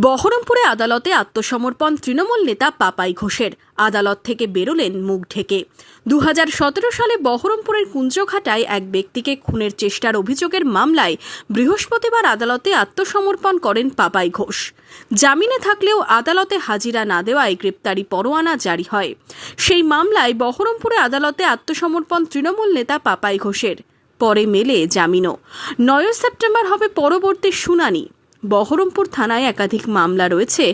বহরমপুরে আদালতে আত্মসমর্পণ তৃণমূল নেতা পাপাই ঘোষের। আদালত থেকে বেরোলেন মুখ ঢেকে। 2017 সালে বহরমপুরের কুঞ্জঘাটায় এক ব্যক্তিকে খুনের চেষ্টার অভিযোগের মামলায় বৃহস্পতিবার আদালতে আত্মসমর্পণ করেন পাপাই ঘোষ। জামিনে থাকলেও আদালতে হাজিরা না দেওয়ায় গ্রেপ্তারি পরোয়ানা জারি হয়। সেই মামলায় বহরমপুরে আদালতে আত্মসমর্পণ তৃণমূল নেতা পাপাই ঘোষের। পরে মেলে জামিনও। 9 সেপ্টেম্বর হবে পরবর্তী শুনানি। বহরমপুর থানায় একাধিক মামলা রয়েছে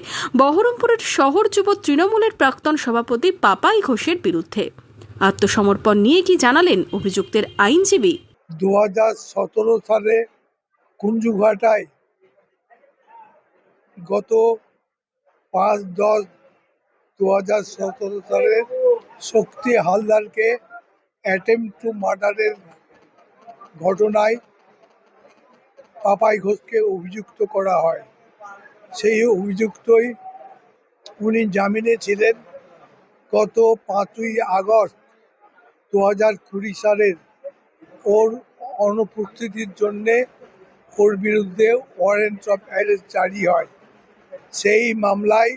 বহরমপুরের শহর যুব তৃণমূলের প্রাক্তন সভাপতি পাপাই ঘোষের বিরুদ্ধে। আত্মসমর্পণ নিয়ে কি জানালেন অভিযুক্তের আইনজীবী? 2017 সালে কুঞ্জঘাটায় গত 5-10-2017 সালে শক্তি হালদারকে অ্যাটেম্পট টু মার্ডারের ঘটনায় পাপাই ঘোষকে অভিযুক্ত করা হয়। সেই অভিযুক্তই উনি জামিনে ছিলেন। গত 5ই আগস্ট 2020 সালের ওর অনুপস্থিতির জন্যে ওর বিরুদ্ধে ওয়ারেন্ট অফ অ্যারেস্ট জারি হয়। সেই মামলায়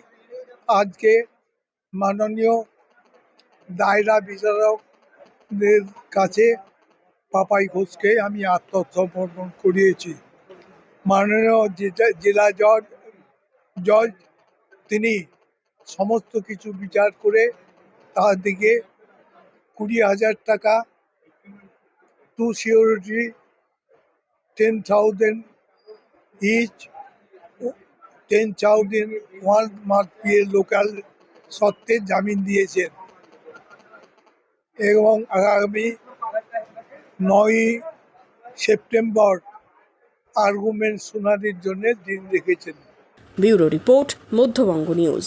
আজকে মাননীয় দায়রা বিচারকদের কাছে পাপাই ঘোষকে আমি আত্মসমর্পণ করিয়েছি। মাননীয় জেলা জজ তিনি সমস্ত কিছু বিচার করে তার দিকে 20,000 টাকা টু সিকিউরিটি 10,000 ইচ 10,000 1 মান্থ পিএ লোকাল সত্ত্বে জামিন দিয়েছেন এবং আগামী 9 সেপ্টেম্বর আর্গুমেন্ট শুনানির জন্য দিন রেখেছেন। Bureau report, Madhyabanga news.